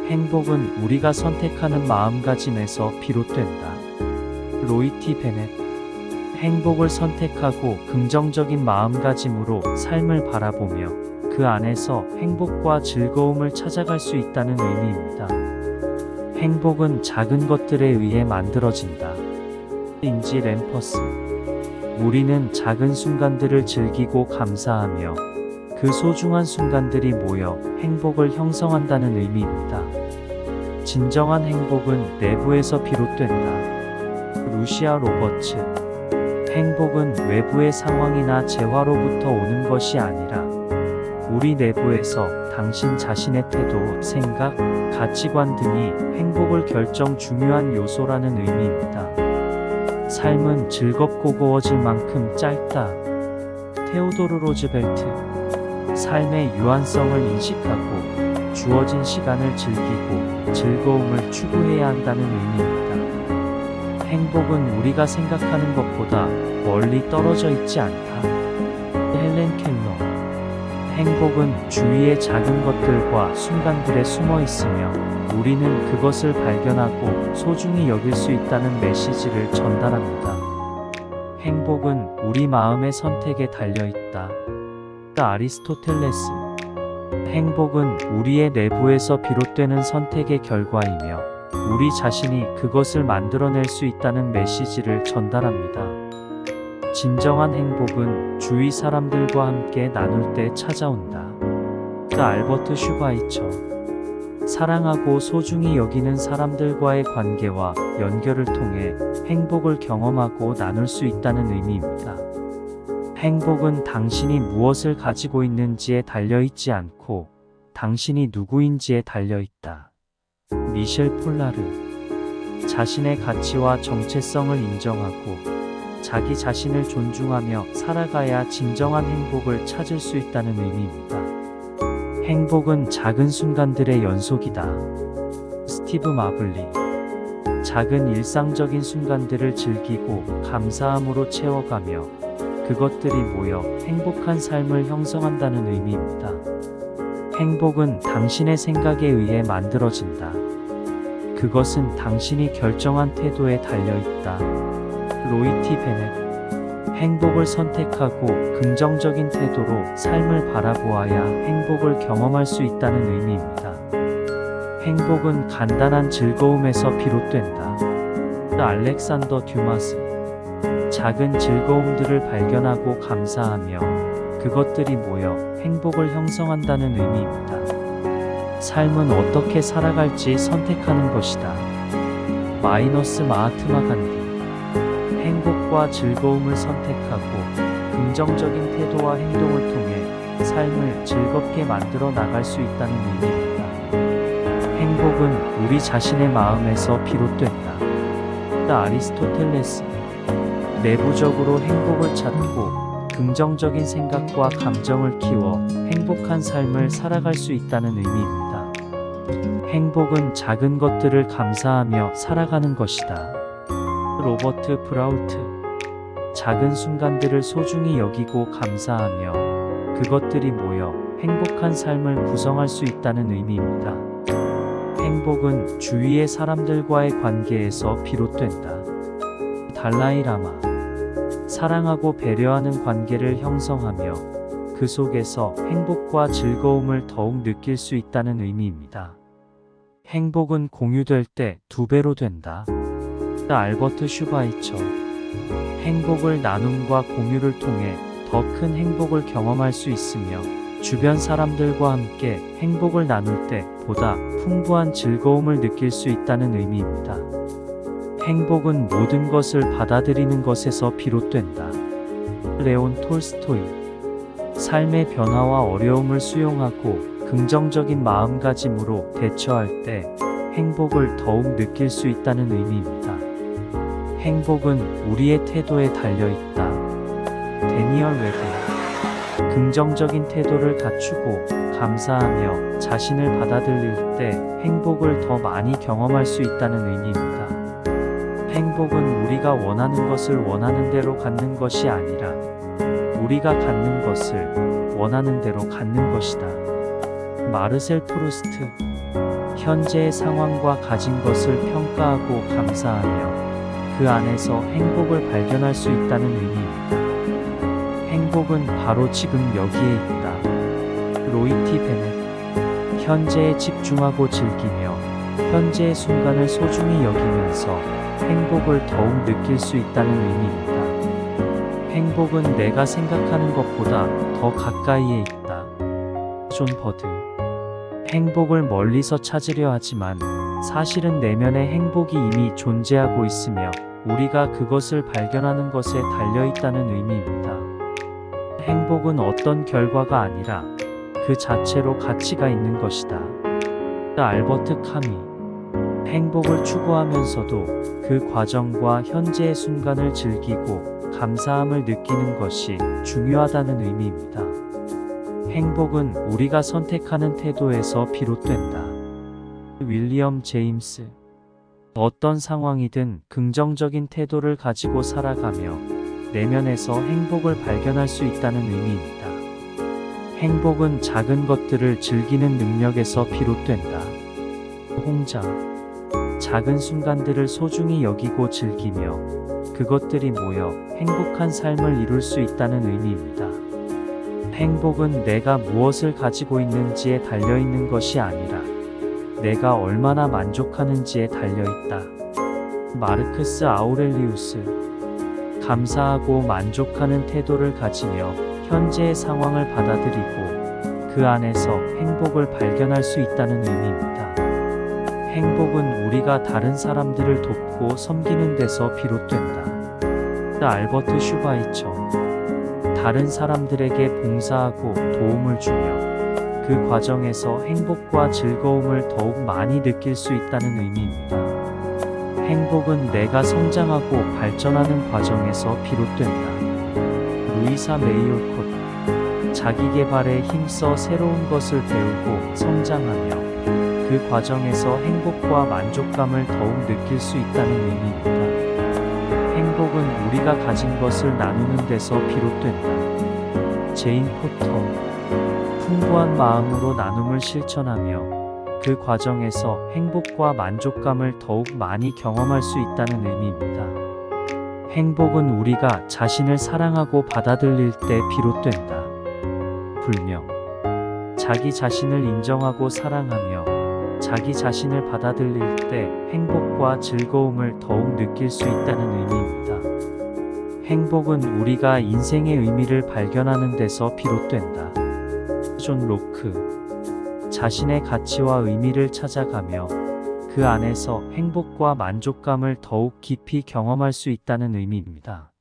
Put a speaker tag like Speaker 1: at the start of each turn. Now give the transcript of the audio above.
Speaker 1: 행복은 우리가 선택하는 마음가짐에서 비롯된다. 로이 티 베넷. 행복을 선택하고 긍정적인 마음가짐으로 삶을 바라보며 그 안에서 행복과 즐거움을 찾아갈 수 있다는 의미입니다. 행복은 작은 것들에 의해 만들어진다. 인지 램퍼스. 우리는 작은 순간들을 즐기고 감사하며 그 소중한 순간들이 모여 행복을 형성한다는 의미입니다. 진정한 행복은 내부에서 비롯된다. 루시아 로버츠. 행복은 외부의 상황이나 재화로부터 오는 것이 아니라 우리 내부에서 당신 자신의 태도, 생각, 가치관 등이 행복을 결정 중요한 요소라는 의미입니다. 삶은 즐겁고 고워질 만큼 짧다. 테오도르 로즈벨트. 삶의 유한성을 인식하고 주어진 시간을 즐기고 즐거움을 추구해야 한다는 의미입니다. 행복은 우리가 생각하는 것보다 멀리 떨어져 있지 않다. 헬렌 켈러. 행복은 주위의 작은 것들과 순간들에 숨어 있으며 우리는 그것을 발견하고 소중히 여길 수 있다는 메시지를 전달합니다. 행복은 우리 마음의 선택에 달려있다. 아리스토텔레스. 행복은 우리의 내부에서 비롯되는 선택의 결과이며 우리 자신이 그것을 만들어낼 수 있다는 메시지를 전달합니다. 진정한 행복은 주위 사람들과 함께 나눌 때 찾아온다. 알버트 슈바이처. 사랑하고 소중히 여기는 사람들과의 관계와 연결을 통해 행복을 경험하고 나눌 수 있다는 의미입니다. 행복은 당신이 무엇을 가지고 있는지에 달려있지 않고 당신이 누구인지에 달려있다. 미셸 폴라르. 자신의 가치와 정체성을 인정하고 자기 자신을 존중하며 살아가야 진정한 행복을 찾을 수 있다는 의미입니다. 행복은 작은 순간들의 연속이다. 스티브 마블리. 작은 일상적인 순간들을 즐기고 감사함으로 채워가며 그것들이 모여 행복한 삶을 형성한다는 의미입니다. 행복은 당신의 생각에 의해 만들어진다. 그것은 당신이 결정한 태도에 달려있다. 로이 티 베넷. 행복을 선택하고 긍정적인 태도로 삶을 바라보아야 행복을 경험할 수 있다는 의미입니다. 행복은 간단한 즐거움에서 비롯된다. 알렉산더 듀마스. 작은 즐거움들을 발견하고 감사하며 그것들이 모여 행복을 형성한다는 의미입니다. 삶은 어떻게 살아갈지 선택하는 것이다. 마이너스 마하트마 간디. 행복과 즐거움을 선택하고 긍정적인 태도와 행동을 통해 삶을 즐겁게 만들어 나갈 수 있다는 의미입니다. 행복은 우리 자신의 마음에서 비롯된다. 아리스토텔레스. 내부적으로 행복을 찾고 긍정적인 생각과 감정을 키워 행복한 삶을 살아갈 수 있다는 의미입니다. 행복은 작은 것들을 감사하며 살아가는 것이다. 로버트 브라우트. 작은 순간들을 소중히 여기고 감사하며 그것들이 모여 행복한 삶을 구성할 수 있다는 의미입니다. 행복은 주위의 사람들과의 관계에서 비롯된다. 달라이 라마. 사랑하고 배려하는 관계를 형성하며 그 속에서 행복과 즐거움을 더욱 느낄 수 있다는 의미입니다. 행복은 공유될 때 2배로 된다. 알버트 슈바이처. 행복을 나눔과 공유를 통해 더 큰 행복을 경험할 수 있으며 주변 사람들과 함께 행복을 나눌 때 보다 풍부한 즐거움을 느낄 수 있다는 의미입니다. 행복은 모든 것을 받아들이는 것에서 비롯된다. 레온 톨스토이. 삶의 변화와 어려움을 수용하고 긍정적인 마음가짐으로 대처할 때 행복을 더욱 느낄 수 있다는 의미입니다. 행복은 우리의 태도에 달려있다. 데니얼 웨드. 긍정적인 태도를 갖추고 감사하며 자신을 받아들일 때 행복을 더 많이 경험할 수 있다는 의미입니다. 행복은 우리가 원하는 것을 원하는 대로 갖는 것이 아니라 우리가 갖는 것을 원하는 대로 갖는 것이다. 마르셀 프루스트. 현재의 상황과 가진 것을 평가하고 감사하며 그 안에서 행복을 발견할 수 있다는 의미입니다. 행복은 바로 지금 여기에 있다. 로이티 베넷. 현재에 집중하고 즐기며 현재의 순간을 소중히 여기면서 행복을 더욱 느낄 수 있다는 의미입니다. 행복은 내가 생각하는 것보다 더 가까이에 있다. 존 버드. 행복을 멀리서 찾으려 하지만 사실은 내면의 행복이 이미 존재하고 있으며 우리가 그것을 발견하는 것에 달려있다는 의미입니다. 행복은 어떤 결과가 아니라 그 자체로 가치가 있는 것이다. 알버트 카미. 행복을 추구하면서도 그 과정과 현재의 순간을 즐기고 감사함을 느끼는 것이 중요하다는 의미입니다. 행복은 우리가 선택하는 태도에서 비롯된다. 윌리엄 제임스. 어떤 상황이든 긍정적인 태도를 가지고 살아가며 내면에서 행복을 발견할 수 있다는 의미입니다. 행복은 작은 것들을 즐기는 능력에서 비롯된다. 홍자. 작은 순간들을 소중히 여기고 즐기며 그것들이 모여 행복한 삶을 이룰 수 있다는 의미입니다. 행복은 내가 무엇을 가지고 있는지에 달려있는 것이 아니라 내가 얼마나 만족하는지에 달려있다. 마르크스 아우렐리우스. 감사하고 만족하는 태도를 가지며 현재의 상황을 받아들이고 그 안에서 행복을 발견할 수 있다는 의미입니다. 행복은 우리가 다른 사람들을 돕고 섬기는 데서 비롯된다. 알버트 슈바이처. 다른 사람들에게 봉사하고 도움을 주며 그 과정에서 행복과 즐거움을 더욱 많이 느낄 수 있다는 의미입니다. 행복은 내가 성장하고 발전하는 과정에서 비롯된다. 루이사 메이 올콧. 자기 개발에 힘써 새로운 것을 배우고 성장하며 그 과정에서 행복과 만족감을 더욱 느낄 수 있다는 의미입니다. 행복은 우리가 가진 것을 나누는 데서 비롯된다. 제인 포터. 풍부한 마음으로 나눔을 실천하며 그 과정에서 행복과 만족감을 더욱 많이 경험할 수 있다는 의미입니다. 행복은 우리가 자신을 사랑하고 받아들일 때 비롯된다. 불명. 자기 자신을 인정하고 사랑하며 자기 자신을 받아들일 때 행복과 즐거움을 더욱 느낄 수 있다는 의미입니다. 행복은 우리가 인생의 의미를 발견하는 데서 비롯된다. 존 로크. 자신의 가치와 의미를 찾아가며 그 안에서 행복과 만족감을 더욱 깊이 경험할 수 있다는 의미입니다.